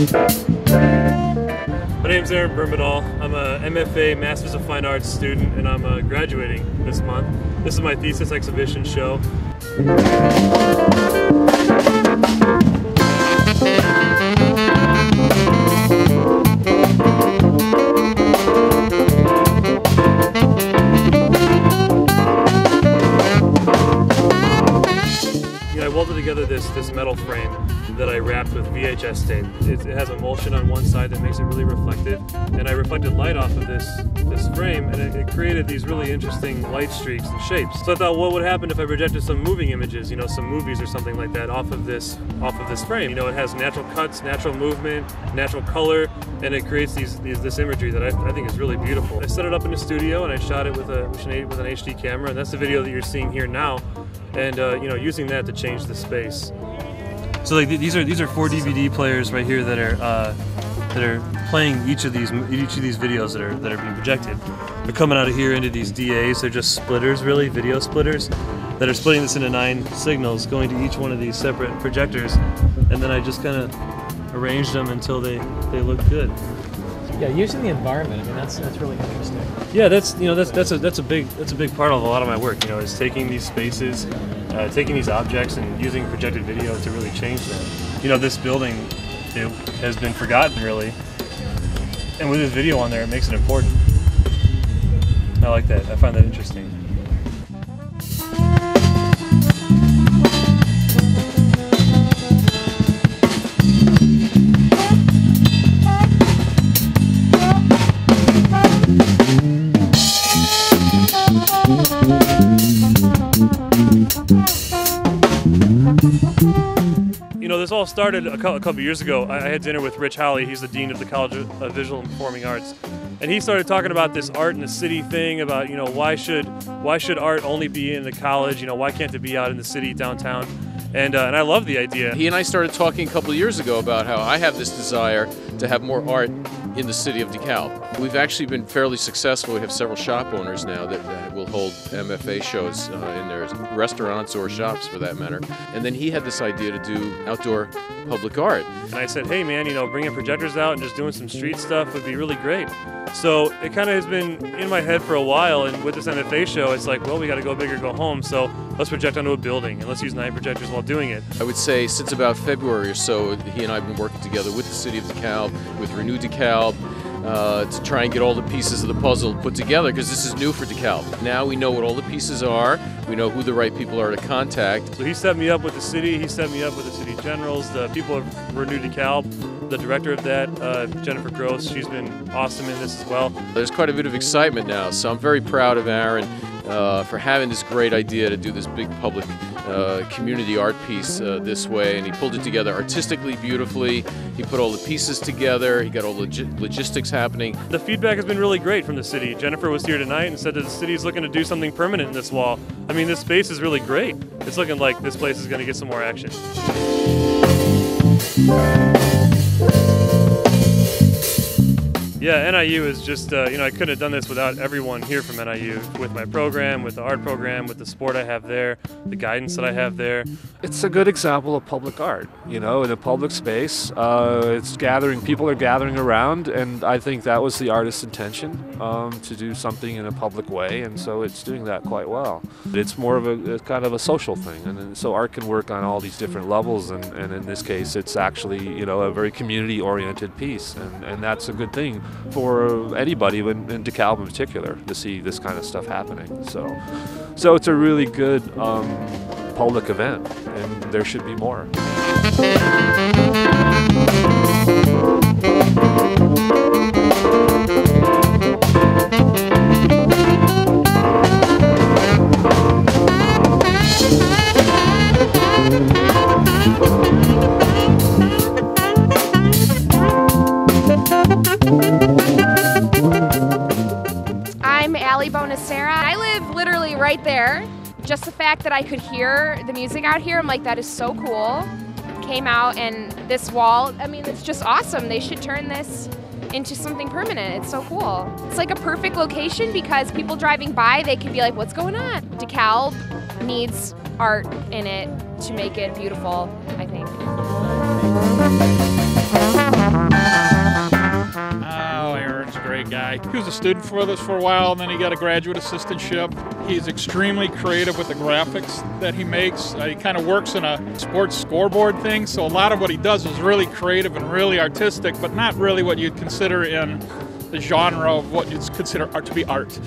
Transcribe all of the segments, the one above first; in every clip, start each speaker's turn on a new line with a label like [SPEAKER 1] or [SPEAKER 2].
[SPEAKER 1] My name's Aaron Bermadal. I'm a MFA Masters of Fine Arts student, and I'm graduating this month. This is my thesis exhibition show. I welded together this metal frame that I wrapped with VHS tape. It has emulsion on one side that makes it really reflective, and I reflected light off of this frame, and it created these really interesting light streaks and shapes. So I thought, what would happen if I projected some moving images, you know, some movies or something like that off of this frame? You know, it has natural cuts, natural movement, natural color, and it creates this imagery that I think is really beautiful. I set it up in the studio and I shot it with an HD camera, and that's the video that you're seeing here now. And you know, using that to change the space. So like these are 4 DVD players right here that are playing each of these videos that are being projected. They're coming out of here into these DAs. They're just splitters, really, video splitters, that are splitting this into 9 signals, going to each one of these separate projectors, and then I just kind of arranged them until they look good.
[SPEAKER 2] Yeah, using the environment. I mean, that's really interesting.
[SPEAKER 1] Yeah, that's a big part of a lot of my work. You know, is taking these spaces, taking these objects, and using projected video to really change them. You know, this building, it has been forgotten really, and with this video on there, it makes it important. I like that. I find that interesting. You know, this all started a couple years ago. I had dinner with Rich Howley. He's the dean of the College of Visual and Performing Arts, and he started talking about this art in the city thing. About, you know, why should art only be in the college? You know, why can't it be out in the city downtown? And I love the idea.
[SPEAKER 3] He and I started talking a couple of years ago about how I have this desire to have more art in the city of DeKalb. We've actually been fairly successful. We have several shop owners now that will hold MFA shows in their restaurants or shops, for that matter. And then he had this idea to do outdoor public art.
[SPEAKER 1] And I said, hey man, you know, bringing projectors out and just doing some street stuff would be really great. So it kind of has been in my head for a while, and with this MFA show, it's like, well, we got to go big or go home, so let's project onto a building, and let's use 9 projectors while doing it.
[SPEAKER 3] I would say since about February or so, he and I have been working together with the city of DeKalb, with Renew DeKalb, to try and get all the pieces of the puzzle put together, because this is new for DeKalb. Now we know what all the pieces are, we know who the right people are to contact.
[SPEAKER 1] So he set me up with the city, he set me up with the city generals, the people of Renew DeKalb, the director of that, Jennifer Gross. She's been awesome in this as well.
[SPEAKER 3] There's quite a bit of excitement now, so I'm very proud of Aaron for having this great idea to do this big public community art piece this way, and he pulled it together artistically, beautifully. He put all the pieces together, he got all the logistics happening.
[SPEAKER 1] The feedback has been really great from the city. Jennifer was here tonight and said that the city's looking to do something permanent in this wall. I mean, this space is really great. It's looking like this place is going to get some more action. Yeah, NIU is just, you know, I couldn't have done this without everyone here from NIU, with my program, with the art program, with the sport I have there, the guidance that I have there.
[SPEAKER 4] It's a good example of public art, you know, in a public space. It's gathering, people are gathering around, and I think that was the artist's intention, to do something in a public way, and so it's doing that quite well. It's more of a kind of a social thing, and so art can work on all these different levels, and in this case it's actually, you know, a very community-oriented piece, and that's a good thing for anybody, in DeKalb in particular, to see this kind of stuff happening. So it's a really good public event, and there should be more.
[SPEAKER 5] I live literally right there. Just the fact that I could hear the music out here, I'm like, that is so cool. Came out, and this wall, I mean, it's just awesome. They should turn this into something permanent. It's so cool. It's like a perfect location because people driving by, they can be like, what's going on? DeKalb needs art in it to make it beautiful, I think.
[SPEAKER 6] Oh, Aaron's a great guy. He was a student with us for a while, and then he got a graduate assistantship. He's extremely creative with the graphics that he makes. He kind of works in a sports scoreboard thing, so a lot of what he does is really creative and really artistic, but not really what you'd consider in the genre of what you'd consider art to be art.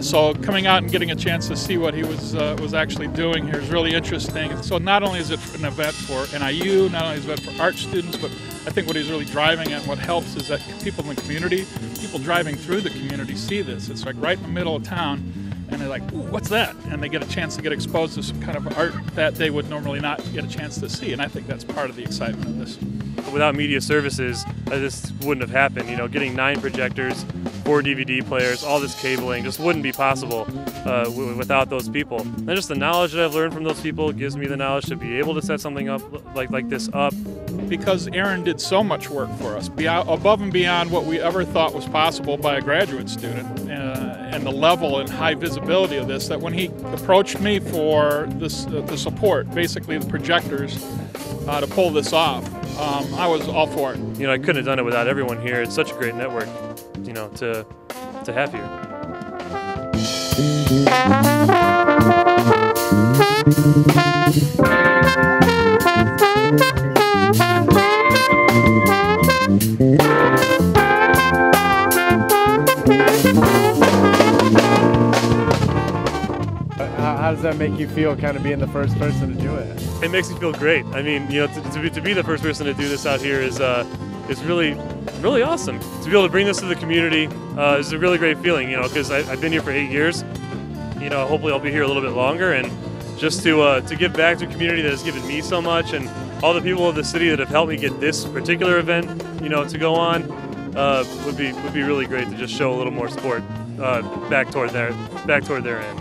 [SPEAKER 6] So coming out and getting a chance to see what he was actually doing here is really interesting. So not only is it an event for NIU, not only is it an event for art students, but I think what he's really driving at and what helps is that people in the community, people driving through the community see this. It's like right in the middle of town, and they're like, ooh, what's that? And they get a chance to get exposed to some kind of art that they would normally not get a chance to see, and I think that's part of the excitement of this.
[SPEAKER 1] Without media services, this wouldn't have happened. You know, getting 9 projectors, 4 DVD players, all this cabling just wouldn't be possible without those people. And just the knowledge that I've learned from those people gives me the knowledge to be able to set something up like this up.
[SPEAKER 6] Because Aaron did so much work for us, above and beyond what we ever thought was possible by a graduate student, and the level and high visibility of this, that when he approached me for this, the support, basically the projectors, to pull this off, I was all for it.
[SPEAKER 1] You know, I couldn't have done it without everyone here. It's such a great network, you know, to have here.
[SPEAKER 7] How does that make you feel, kind of being the first person to do it?
[SPEAKER 1] It makes me feel great. I mean, you know, to be the first person to do this out here is really awesome. To be able to bring this to the community is a really great feeling, you know, because I've been here for 8 years. You know, hopefully I'll be here a little bit longer, and just to give back to a community that has given me so much, and all the people of the city that have helped me get this particular event, you know, to go on, would be really great to just show a little more support back toward their end.